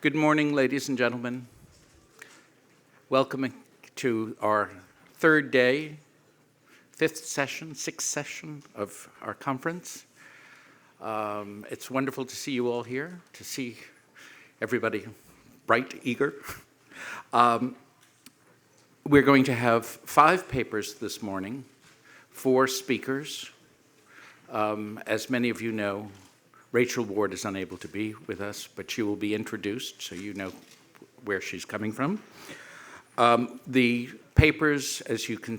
Good morning, ladies and gentlemen. Welcome to our third day, sixth session of our conference. It's wonderful to see you all here, to see everybody bright, eager. We're going to have 5 papers this morning, 4 speakers. As many of you know, Rachel Ward is unable to be with us, but she will be introduced so you know where she's coming from. The papers, as you can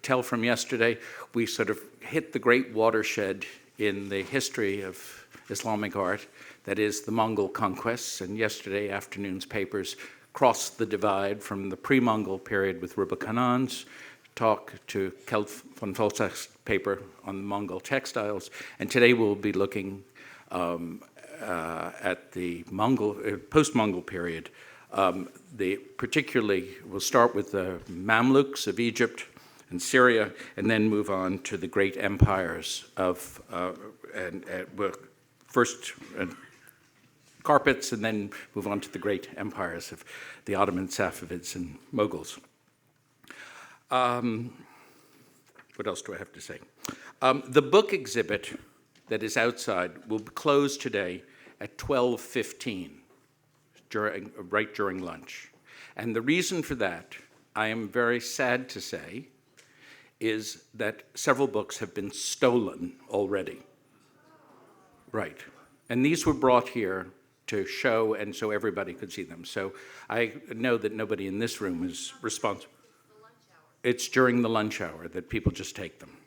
tell from yesterday, we sort of hit the great watershed in the history of Islamic art, that is the Mongol conquests, and yesterday afternoon's papers crossed the divide from the pre-Mongol period with Ruba Kanan's talk to Kjeld von Folsach's paper on the Mongol textiles, and today we'll be looking at the post-Mongol period. We'll start with the Mamluks of Egypt and Syria, and then move on to the great empires of, first carpets, and then move on to the great empires of the Ottoman, Safavids, and Mughals. What else do I have to say? The book exhibit that is outside will close today at 12:15, right during lunch. And the reason for that, I am very sad to say, is that several books have been stolen already. Right. And these were brought here to show and so everybody could see them. So I know that nobody in this room is responsible. It's during the lunch hour that people just take them.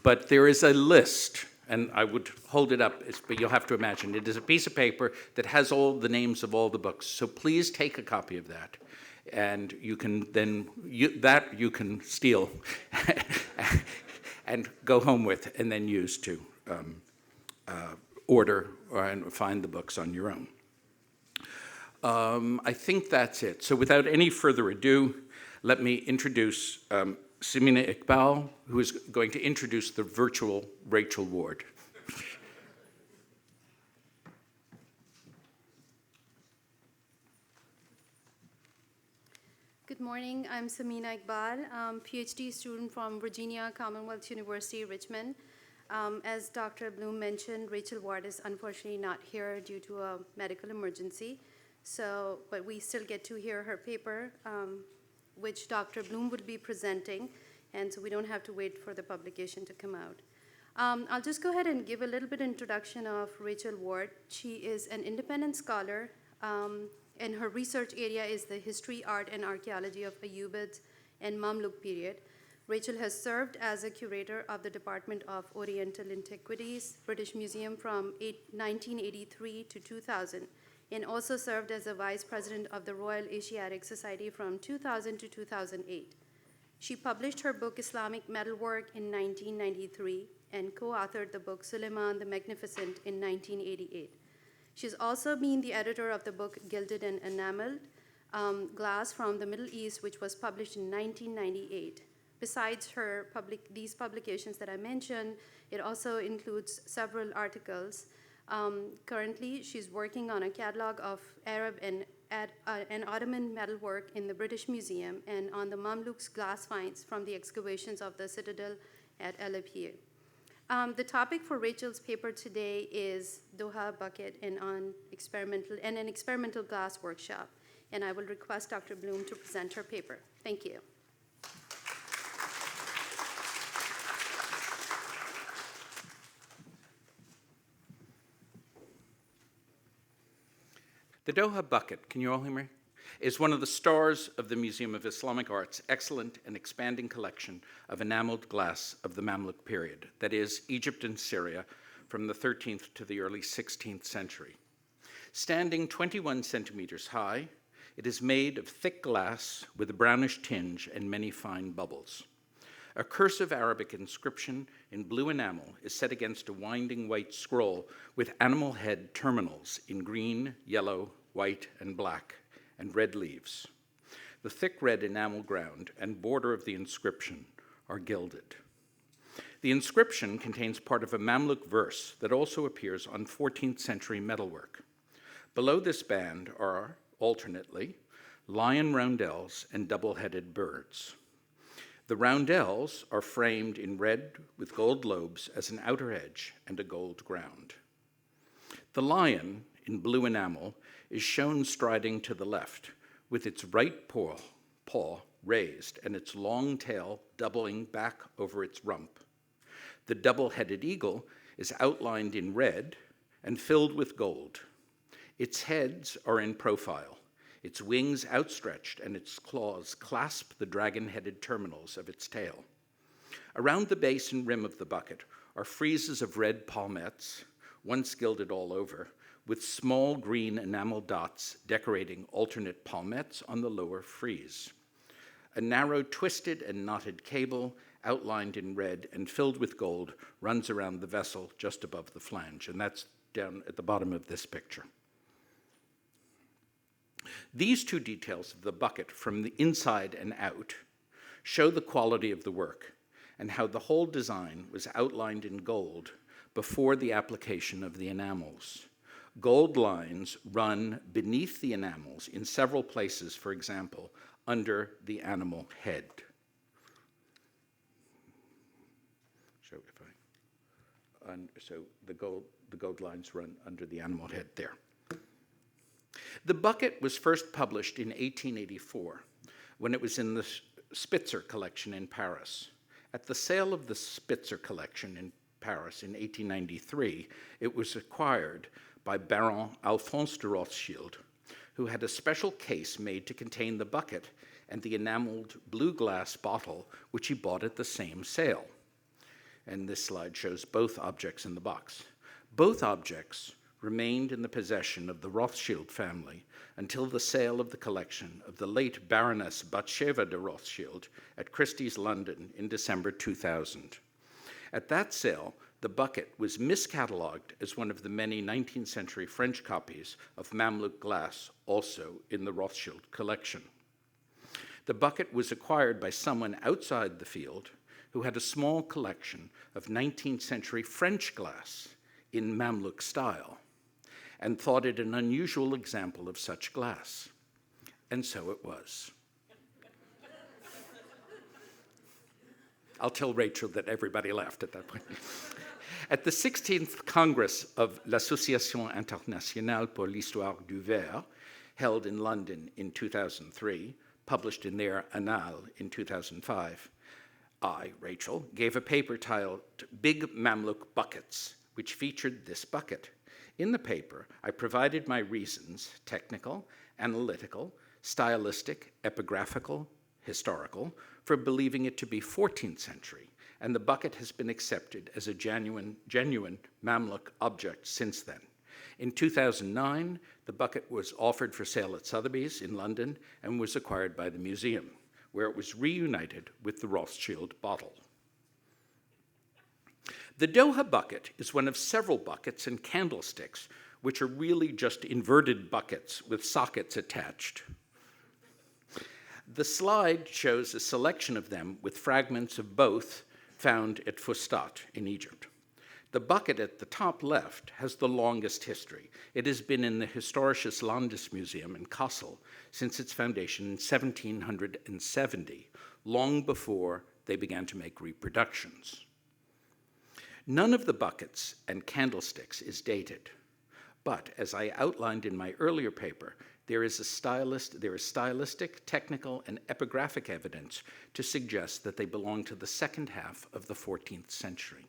But there is a list, and I would hold it up, but you'll have to imagine. It is a piece of paper that has all the names of all the books. So please take a copy of that. And you can then, you can steal and go home with, and then use to order and find the books on your own. I think that's it. So without any further ado, let me introduce Samina Iqbal, who is going to introduce the virtual Rachel Ward. Good morning. I'm Samina Iqbal, PhD student from Virginia Commonwealth University, Richmond. As Dr. Bloom mentioned, Rachel Ward is unfortunately not here due to a medical emergency. But we still get to hear her paper, which Dr. Bloom would be presenting, and so we don't have to wait for the publication to come out. I'll just go ahead and give a little bit introduction of Rachel Ward. She is an independent scholar, and her research area is the history, art, and archaeology of Ayyubids and Mamluk period. Rachel has served as a curator of the Department of Oriental Antiquities, British Museum from 1983 to 2000, and also served as a vice president of the Royal Asiatic Society from 2000 to 2008. She published her book Islamic Metalwork in 1993 and co-authored the book Suleiman the Magnificent in 1988. She's also been the editor of the book Gilded and Enameled Glass from the Middle East, which was published in 1998. Besides these publications that I mentioned, it also includes several articles. Currently, she's working on a catalog of Arab and Ottoman metalwork in the British Museum and on the Mamluks glass finds from the excavations of the citadel at El Apir. The topic for Rachel's paper today is Doha bucket and an experimental glass workshop. And I will request Dr. Bloom to present her paper. Thank you. The Doha bucket, can you all hear me? Is one of the stars of the Museum of Islamic Art's excellent and expanding collection of enameled glass of the Mamluk period, that is, Egypt and Syria, from the 13th to the early 16th century. Standing 21 centimeters high, it is made of thick glass with a brownish tinge and many fine bubbles. A cursive Arabic inscription in blue enamel is set against a winding white scroll with animal head terminals in green, yellow, white, and black, and red leaves. The thick red enamel ground and border of the inscription are gilded. The inscription contains part of a Mamluk verse that also appears on 14th century metalwork. Below this band are, alternately, lion roundels and double-headed birds. The roundels are framed in red with gold lobes as an outer edge and a gold ground. The lion, in blue enamel, is shown striding to the left, with its right paw raised and its long tail doubling back over its rump. The double-headed eagle is outlined in red and filled with gold. Its heads are in profile, its wings outstretched, and its claws clasp the dragon-headed terminals of its tail. Around the base and rim of the bucket are friezes of red palmettes, once gilded all over, with small green enamel dots decorating alternate palmettes on the lower frieze. A narrow twisted and knotted cable, outlined in red and filled with gold, runs around the vessel just above the flange, and that's down at the bottom of this picture. These two details of the bucket from the inside and out show the quality of the work and how the whole design was outlined in gold before the application of the enamels. Gold lines run beneath the enamels in several places, for example, under the animal head. So the gold lines run under the animal head there. The bucket was first published in 1884 when it was in the Spitzer collection in Paris. At the sale of the Spitzer collection in Paris in 1893, it was acquired by Baron Alphonse de Rothschild, who had a special case made to contain the bucket and the enameled blue glass bottle, which he bought at the same sale. And this slide shows both objects in the box. Both objects remained in the possession of the Rothschild family until the sale of the collection of the late Baroness Batsheva de Rothschild at Christie's London in December 2000. At that sale, the bucket was miscatalogued as one of the many 19th century French copies of Mamluk glass also in the Rothschild collection. The bucket was acquired by someone outside the field who had a small collection of 19th century French glass in Mamluk style and thought it an unusual example of such glass. And so it was. I'll tell Rachel that everybody laughed at that point. At the 16th Congress of l'Association Internationale pour l'Histoire du Verre, held in London in 2003, published in their Annales in 2005, I, Rachel, gave a paper titled Big Mamluk Buckets, which featured this bucket. In the paper, I provided my reasons, technical, analytical, stylistic, epigraphical, historical, for believing it to be 14th century, and the bucket has been accepted as a genuine Mamluk object since then. In 2009, the bucket was offered for sale at Sotheby's in London and was acquired by the museum, where it was reunited with the Rothschild bottle. The Doha bucket is one of several buckets and candlesticks, which are really just inverted buckets with sockets attached. The slide shows a selection of them with fragments of both found at Fustat in Egypt. The bucket at the top left has the longest history. It has been in the Historisches Landesmuseum in Kassel since its foundation in 1770, long before they began to make reproductions. None of the buckets and candlesticks is dated, but as I outlined in my earlier paper, there is stylistic, technical, and epigraphic evidence to suggest that they belong to the second half of the 14th century.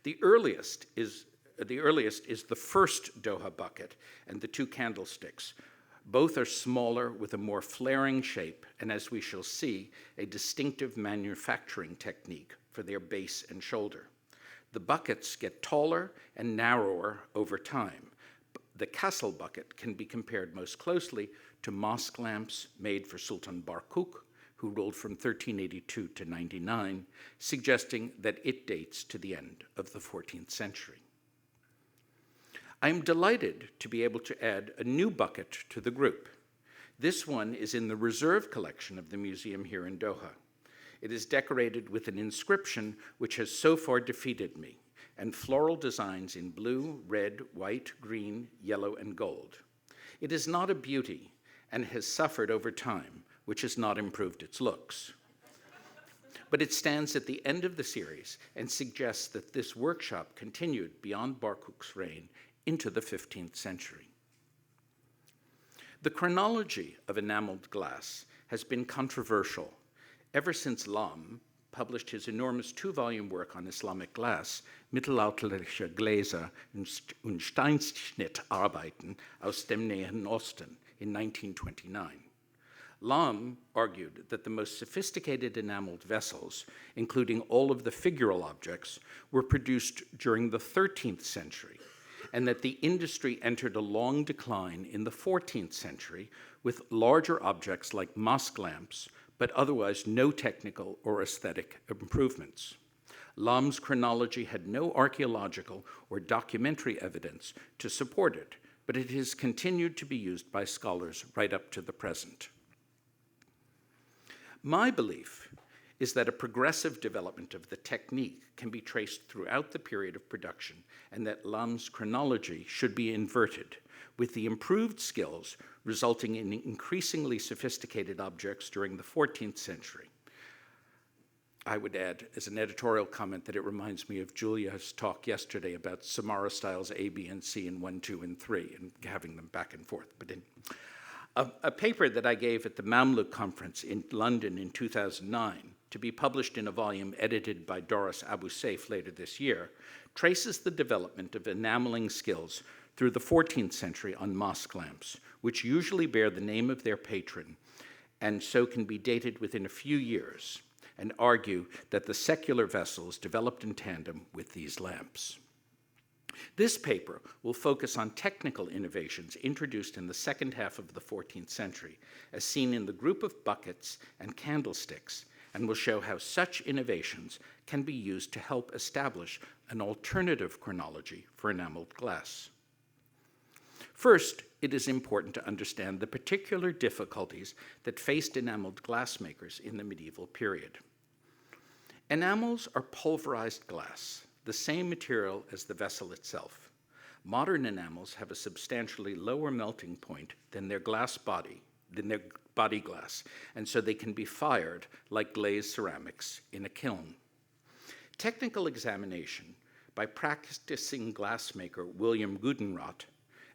The earliest is the first Doha bucket and the two candlesticks. Both are smaller with a more flaring shape and, as we shall see, a distinctive manufacturing technique for their base and shoulder. The buckets get taller and narrower over time. The Kassel bucket can be compared most closely to mosque lamps made for Sultan Barkuk, who ruled from 1382 to 99, suggesting that it dates to the end of the 14th century. I am delighted to be able to add a new bucket to the group. This one is in the reserve collection of the museum here in Doha. It is decorated with an inscription which has so far defeated me, and floral designs in blue, red, white, green, yellow, and gold. It is not a beauty and has suffered over time, which has not improved its looks. But it stands at the end of the series and suggests that this workshop continued beyond Barkok's reign into the 15th century. The chronology of enameled glass has been controversial ever since Lahm published his enormous two-volume work on Islamic glass, Mittelalterliche Gläser und Steinschnittarbeiten aus dem Nahen Osten, in 1929. Lahm argued that the most sophisticated enameled vessels, including all of the figural objects, were produced during the 13th century, and that the industry entered a long decline in the 14th century with larger objects like mosque lamps, but otherwise no technical or aesthetic improvements. Lahm's chronology had no archaeological or documentary evidence to support it, but it has continued to be used by scholars right up to the present. My belief is that a progressive development of the technique can be traced throughout the period of production, and that Lahm's chronology should be inverted, with the improved skills resulting in increasingly sophisticated objects during the 14th century. I would add, as an editorial comment, that it reminds me of Julia's talk yesterday about Samara styles A, B, and C, and 1, 2, and 3, and having them back and forth. But in a paper that I gave at the Mamluk conference in London in 2009, to be published in a volume edited by Doris Abu-Saif later this year, traces the development of enameling skills through the 14th century on mosque lamps, which usually bear the name of their patron, and so can be dated within a few years, and argue that the secular vessels developed in tandem with these lamps. This paper will focus on technical innovations introduced in the second half of the 14th century, as seen in the group of buckets and candlesticks, and will show how such innovations can be used to help establish an alternative chronology for enameled glass. First, it is important to understand the particular difficulties that faced enameled glassmakers in the medieval period. Enamels are pulverized glass, the same material as the vessel itself. Modern enamels have a substantially lower melting point than their body glass, and so they can be fired like glazed ceramics in a kiln. Technical examination by practicing glassmaker William Gudenroth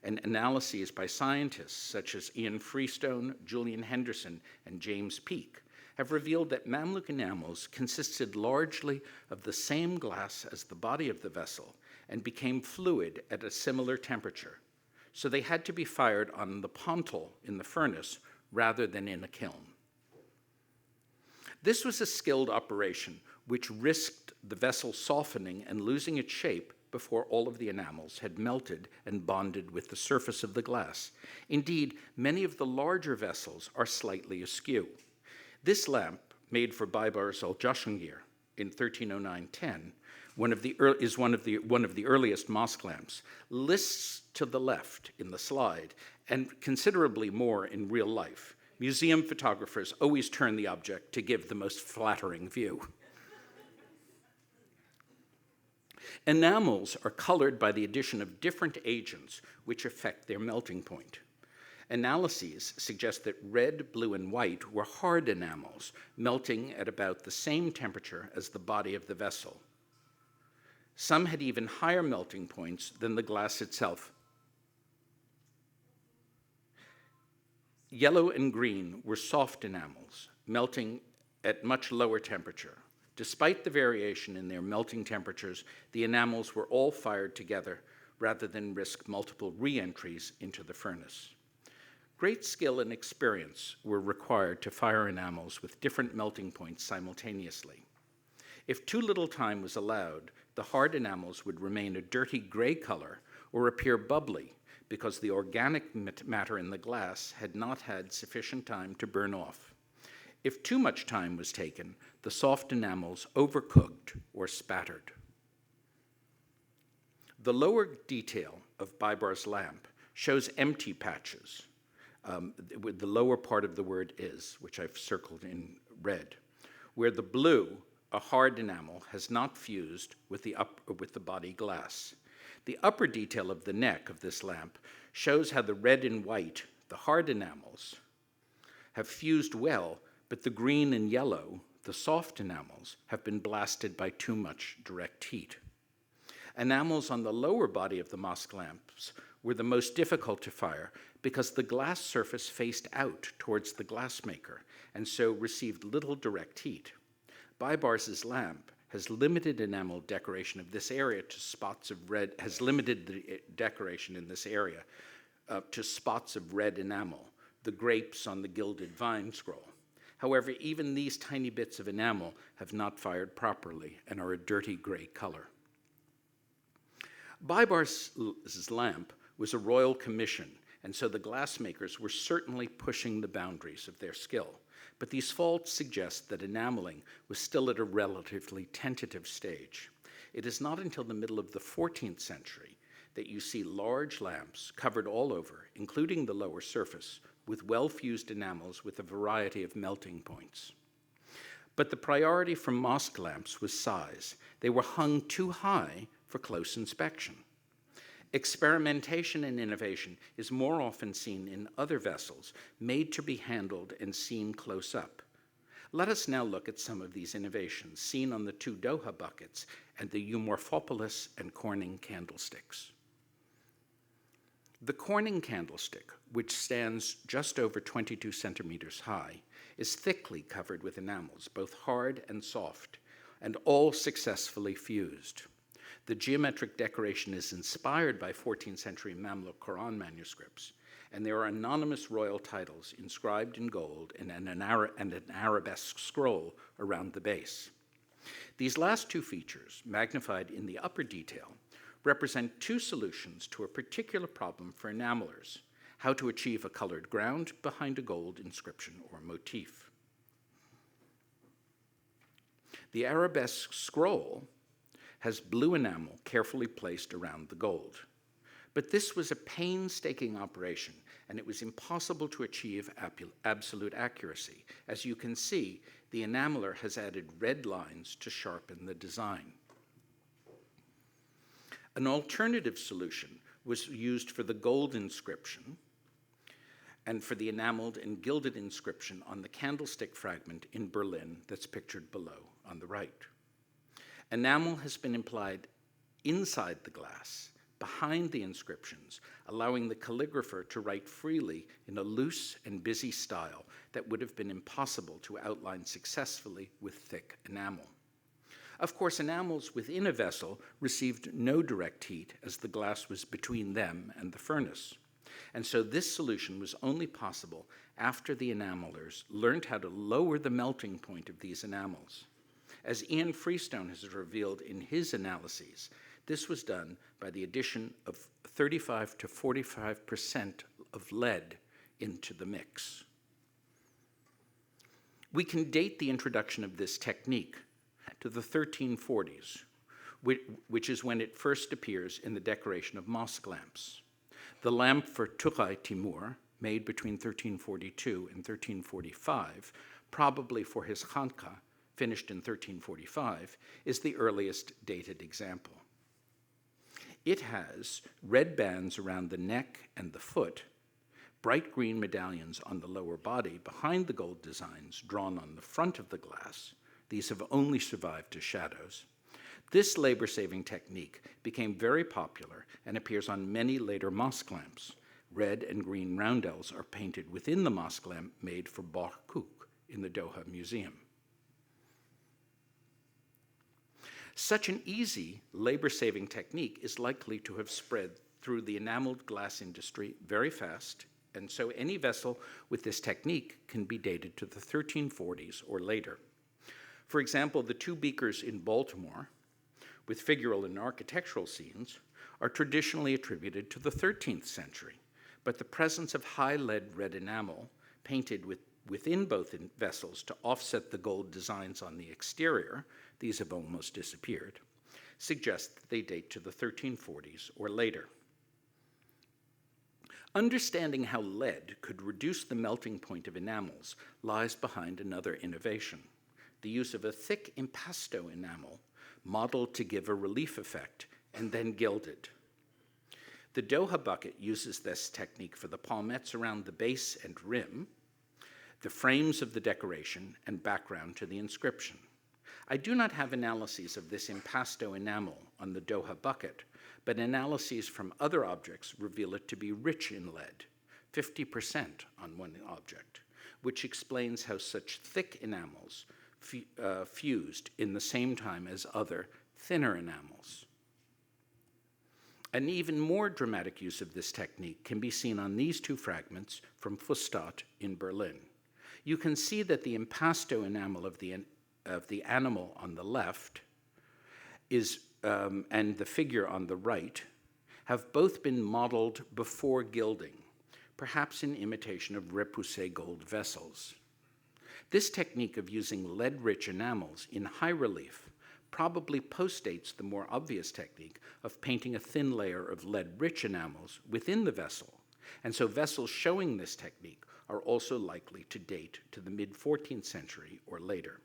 and analyses by scientists such as Ian Freestone, Julian Henderson, and James Peake have revealed that Mamluk enamels consisted largely of the same glass as the body of the vessel and became fluid at a similar temperature. So they had to be fired on the pontal in the furnace rather than in a kiln. This was a skilled operation which risked the vessel softening and losing its shape before all of the enamels had melted and bonded with the surface of the glass. Indeed, many of the larger vessels are slightly askew. This lamp, made for Baybars al-Jashangir in 1309-10, is one of the earliest mosque lamps, lists to the left in the slide, and considerably more in real life. Museum photographers always turn the object to give the most flattering view. Enamels are colored by the addition of different agents which affect their melting point. Analyses suggest that red, blue, and white were hard enamels, melting at about the same temperature as the body of the vessel. Some had even higher melting points than the glass itself. Yellow and green were soft enamels, melting at much lower temperature. Despite the variation in their melting temperatures, the enamels were all fired together rather than risk multiple re-entries into the furnace. Great skill and experience were required to fire enamels with different melting points simultaneously. If too little time was allowed, the hard enamels would remain a dirty gray color or appear bubbly because the organic matter in the glass had not had sufficient time to burn off. If too much time was taken, the soft enamels overcooked or spattered. The lower detail of Baybar's lamp shows empty patches. The lower part of the word is, which I've circled in red, where the blue a hard enamel has not fused with the body glass. The upper detail of the neck of this lamp shows how the red and white, the hard enamels, have fused well, but the green and yellow, the soft enamels, have been blasted by too much direct heat. Enamels on the lower body of the mosque lamps were the most difficult to fire because the glass surface faced out towards the glassmaker and so received little direct heat. Baibars's lamp has limited enamel decoration of this area to spots of red, has limited the decoration in this area to spots of red enamel, the grapes on the gilded vine scroll. However, even these tiny bits of enamel have not fired properly and are a dirty gray color. Baibars's lamp was a royal commission, and so the glassmakers were certainly pushing the boundaries of their skill. But these faults suggest that enameling was still at a relatively tentative stage. It is not until the middle of the 14th century that you see large lamps covered all over, including the lower surface, with well-fused enamels with a variety of melting points. But the priority for mosque lamps was size. They were hung too high for close inspection. Experimentation and innovation is more often seen in other vessels made to be handled and seen close up. Let us now look at some of these innovations seen on the two Doha buckets and the Eumorphopolis and Corning candlesticks. The Corning candlestick, which stands just over 22 centimeters high, is thickly covered with enamels, both hard and soft, and all successfully fused. The geometric decoration is inspired by 14th century Mamluk Quran manuscripts, and there are anonymous royal titles inscribed in gold and an arabesque scroll around the base. These last two features, magnified in the upper detail, represent two solutions to a particular problem for enamelers: how to achieve a colored ground behind a gold inscription or motif. The arabesque scroll has blue enamel carefully placed around the gold. But this was a painstaking operation, and it was impossible to achieve absolute accuracy. As you can see, the enameler has added red lines to sharpen the design. An alternative solution was used for the gold inscription and for the enameled and gilded inscription on the candlestick fragment in Berlin that's pictured below on the right. Enamel has been applied inside the glass, behind the inscriptions, allowing the calligrapher to write freely in a loose and busy style that would have been impossible to outline successfully with thick enamel. Of course, enamels within a vessel received no direct heat as the glass was between them and the furnace. And so this solution was only possible after the enamelers learned how to lower the melting point of these enamels. As Ian Freestone has revealed in his analyses, this was done by the addition of 35 to 45% of lead into the mix. We can date the introduction of this technique to the 1340s, which is when it first appears in the decoration of mosque lamps. The lamp for Tughay Timur, made between 1342 and 1345, probably for his Khanqa, finished in 1345, is the earliest dated example. It has red bands around the neck and the foot, bright green medallions on the lower body behind the gold designs drawn on the front of the glass. These have only survived as shadows. This labor-saving technique became very popular and appears on many later mosque lamps. Red and green roundels are painted within the mosque lamp made for Barkuk in the Doha Museum. Such an easy labor-saving technique is likely to have spread through the enameled glass industry very fast, and so any vessel with this technique can be dated to the 1340s or later. For example, the two beakers in Baltimore, with figural and architectural scenes, are traditionally attributed to the 13th century, but the presence of high lead red enamel, painted within both vessels to offset the gold designs on the exterior, these have almost disappeared, suggest that they date to the 1340s or later. Understanding how lead could reduce the melting point of enamels lies behind another innovation. the use of a thick impasto enamel modeled to give a relief effect and then gilded. The Doha bucket uses this technique for the palmettes around the base and rim, the frames of the decoration, and background to the inscription. I do not have analyses of this impasto enamel on the Doha bucket, but analyses from other objects reveal it to be rich in lead, 50% on one object, which explains how such thick enamels fused in the same time as other, thinner enamels. An even more dramatic use of this technique can be seen on these two fragments from Fustat in Berlin. You can see that the impasto enamel of the animal on the left and the figure on the right have both been modeled before gilding, perhaps in imitation of repoussé gold vessels. This technique of using lead-rich enamels in high relief probably postdates the more obvious technique of painting a thin layer of lead-rich enamels within the vessel, and so vessels showing this technique are also likely to date to the mid-14th century or later.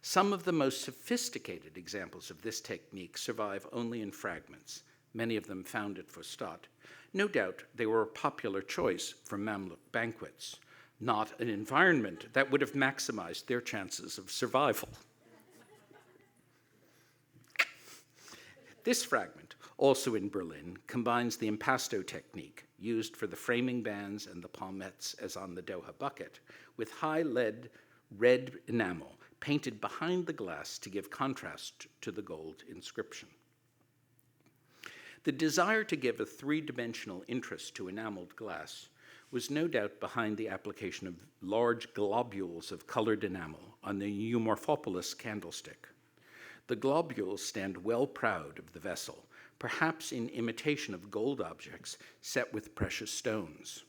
Some of the most sophisticated examples of this technique survive only in fragments, many of them found at Fustat. No doubt they were a popular choice for Mamluk banquets, not an environment that would have maximized their chances of survival. This fragment, also in Berlin, combines the impasto technique used for the framing bands and the palmettes as on the Doha bucket with high lead red enamel painted behind the glass to give contrast to the gold inscription. The desire to give a three-dimensional interest to enameled glass was no doubt behind the application of large globules of colored enamel on the Eumorphopolis candlestick. The globules stand well proud of the vessel, perhaps in imitation of gold objects set with precious stones.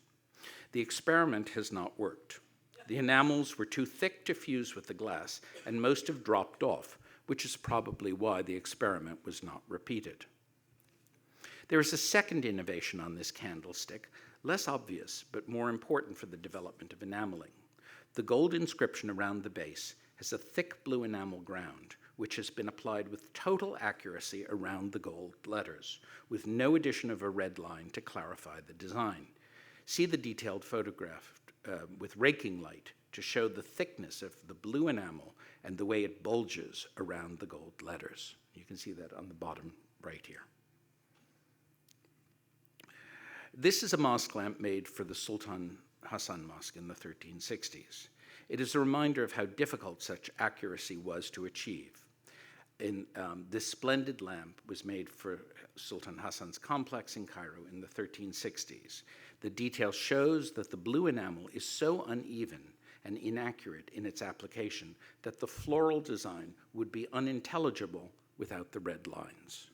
The experiment has not worked. The enamels were too thick to fuse with the glass, and most have dropped off, which is probably why the experiment was not repeated. There is a second innovation on this candlestick, less obvious but more important for the development of enameling. The gold inscription around the base has a thick blue enamel ground, which has been applied with total accuracy around the gold letters, with no addition of a red line to clarify the design. See the detailed photograph with raking light to show the thickness of the blue enamel and the way it bulges around the gold letters. You can see that on the bottom right here. This is a mosque lamp made for the Sultan Hassan Mosque in the 1360s. It is a reminder of how difficult such accuracy was to achieve. This splendid lamp was made for Sultan Hassan's complex in Cairo in the 1360s. The detail shows that the blue enamel is so uneven and inaccurate in its application that the floral design would be unintelligible without the red lines.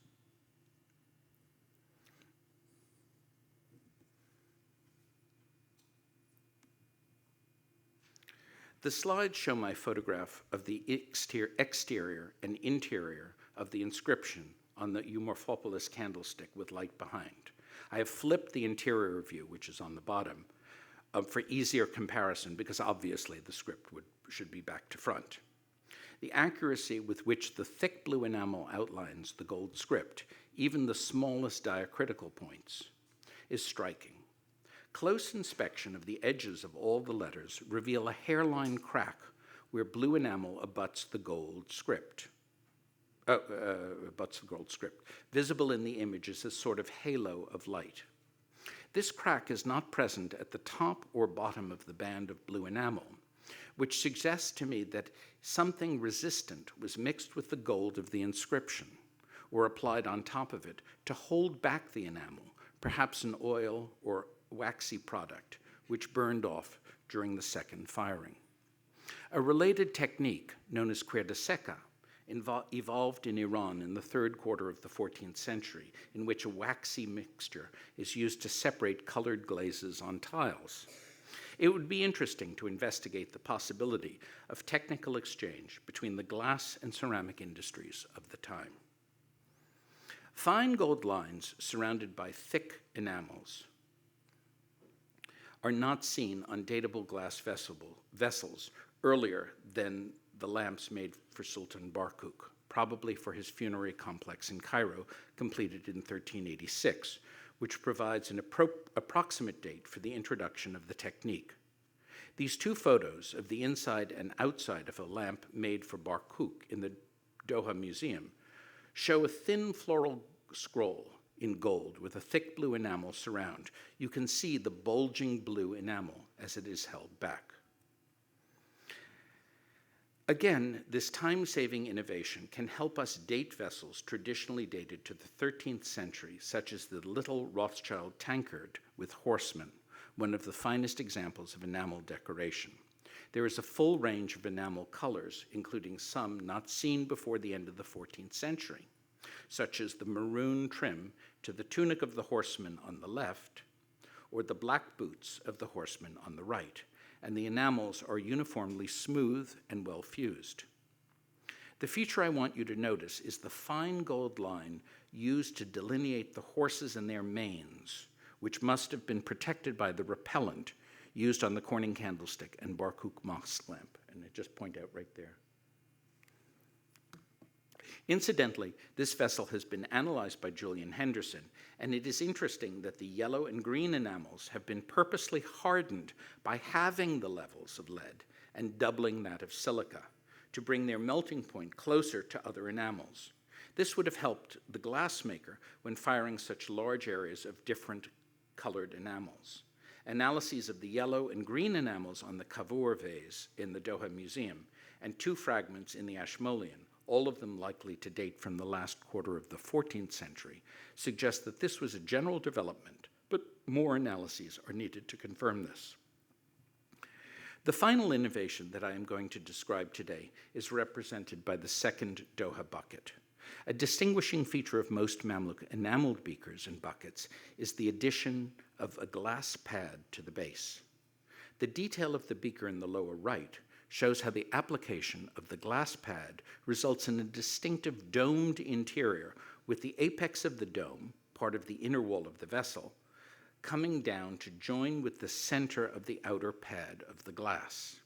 The slides show my photograph of the exterior and interior of the inscription on the Eumorphopolis candlestick with light behind. I have flipped the interior view, which is on the bottom, for easier comparison because obviously the script should be back to front. The accuracy with which the thick blue enamel outlines the gold script, even the smallest diacritical points, is striking. Close inspection of the edges of all the letters reveal a hairline crack where blue enamel abuts the gold script. Visible in the image is a sort of halo of light. This crack is not present at the top or bottom of the band of blue enamel, which suggests to me that something resistant was mixed with the gold of the inscription or applied on top of it to hold back the enamel, perhaps an oil or waxy product, which burned off during the second firing. A related technique, known as cuerda seca, evolved in Iran in the third quarter of the 14th century, in which a waxy mixture is used to separate colored glazes on tiles. It would be interesting to investigate the possibility of technical exchange between the glass and ceramic industries of the time. Fine gold lines surrounded by thick enamels are not seen on datable glass vessels earlier than the lamps made for Sultan Barkuk, probably for his funerary complex in Cairo, completed in 1386, which provides an approximate date for the introduction of the technique. These two photos of the inside and outside of a lamp made for Barkuk in the Doha Museum show a thin floral scroll in gold with a thick blue enamel surround. You can see the bulging blue enamel as it is held back. Again, this time-saving innovation can help us date vessels traditionally dated to the 13th century, such as the little Rothschild tankard with horsemen, one of the finest examples of enamel decoration. There is a full range of enamel colors, including some not seen before the end of the 14th century, such as the maroon trim to the tunic of the horseman on the left, or the black boots of the horseman on the right, and the enamels are uniformly smooth and well fused. The feature I want you to notice is the fine gold line used to delineate the horses and their manes, which must have been protected by the repellent used on the Corning candlestick and Barkuk mosque lamp. And I just point out right there. Incidentally, this vessel has been analyzed by Julian Henderson, and it is interesting that the yellow and green enamels have been purposely hardened by halving the levels of lead and doubling that of silica to bring their melting point closer to other enamels. This would have helped the glassmaker when firing such large areas of different colored enamels. Analyses of the yellow and green enamels on the Cavour vase in the Doha Museum and two fragments in the Ashmolean, all of them likely to date from the last quarter of the 14th century, suggest that this was a general development, but more analyses are needed to confirm this. The final innovation that I am going to describe today is represented by the second Doha bucket. A distinguishing feature of most Mamluk enameled beakers and buckets is the addition of a glass pad to the base. The detail of the beaker in the lower right shows how the application of the glass pad results in a distinctive domed interior with the apex of the dome, part of the inner wall of the vessel, coming down to join with the center of the outer pad of the glass.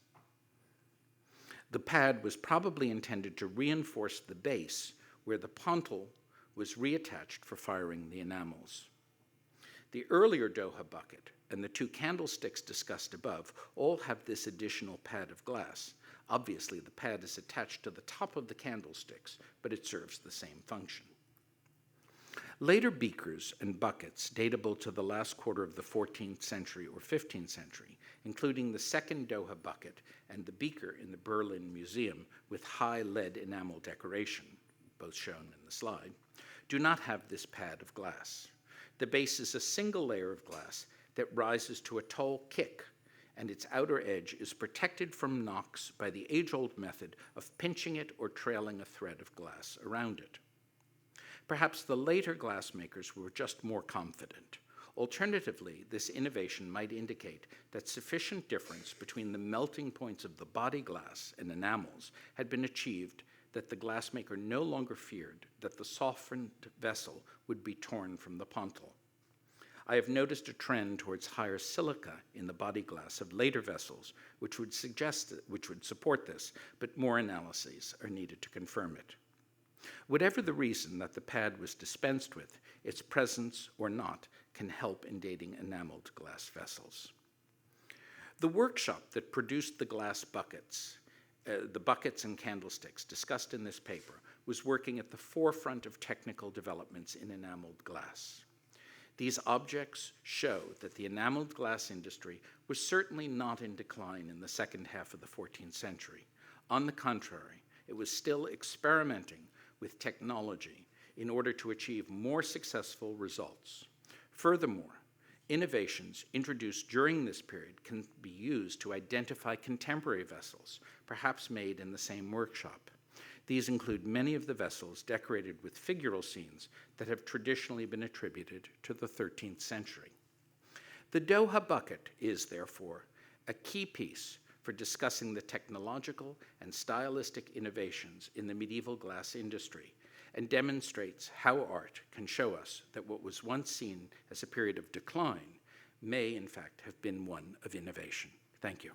The pad was probably intended to reinforce the base where the pontil was reattached for firing the enamels. The earlier Doha bucket and the two candlesticks discussed above all have this additional pad of glass. Obviously, the pad is attached to the top of the candlesticks, but it serves the same function. Later beakers and buckets datable to the last quarter of the 14th century or 15th century, including the second Doha bucket and the beaker in the Berlin Museum with high lead enamel decoration, both shown in the slide, do not have this pad of glass. The base is a single layer of glass that rises to a tall kick, and its outer edge is protected from knocks by the age-old method of pinching it or trailing a thread of glass around it. Perhaps the later glassmakers were just more confident. Alternatively, this innovation might indicate that sufficient difference between the melting points of the body glass and enamels had been achieved that the glassmaker no longer feared that the softened vessel would be torn from the pontil. I have noticed a trend towards higher silica in the body glass of later vessels, which would support this, but more analyses are needed to confirm it. Whatever the reason that the pad was dispensed with, its presence or not can help in dating enameled glass vessels. The workshop that produced the glass buckets, the buckets and candlesticks discussed in this paper, was working at the forefront of technical developments in enameled glass. These objects show that the enameled glass industry was certainly not in decline in the second half of the 14th century. On the contrary, it was still experimenting with technology in order to achieve more successful results. Furthermore, innovations introduced during this period can be used to identify contemporary vessels, perhaps made in the same workshop. These include many of the vessels decorated with figural scenes that have traditionally been attributed to the 13th century. The Doha bucket is, therefore, a key piece for discussing the technological and stylistic innovations in the medieval glass industry and demonstrates how art can show us that what was once seen as a period of decline may, in fact, have been one of innovation. Thank you.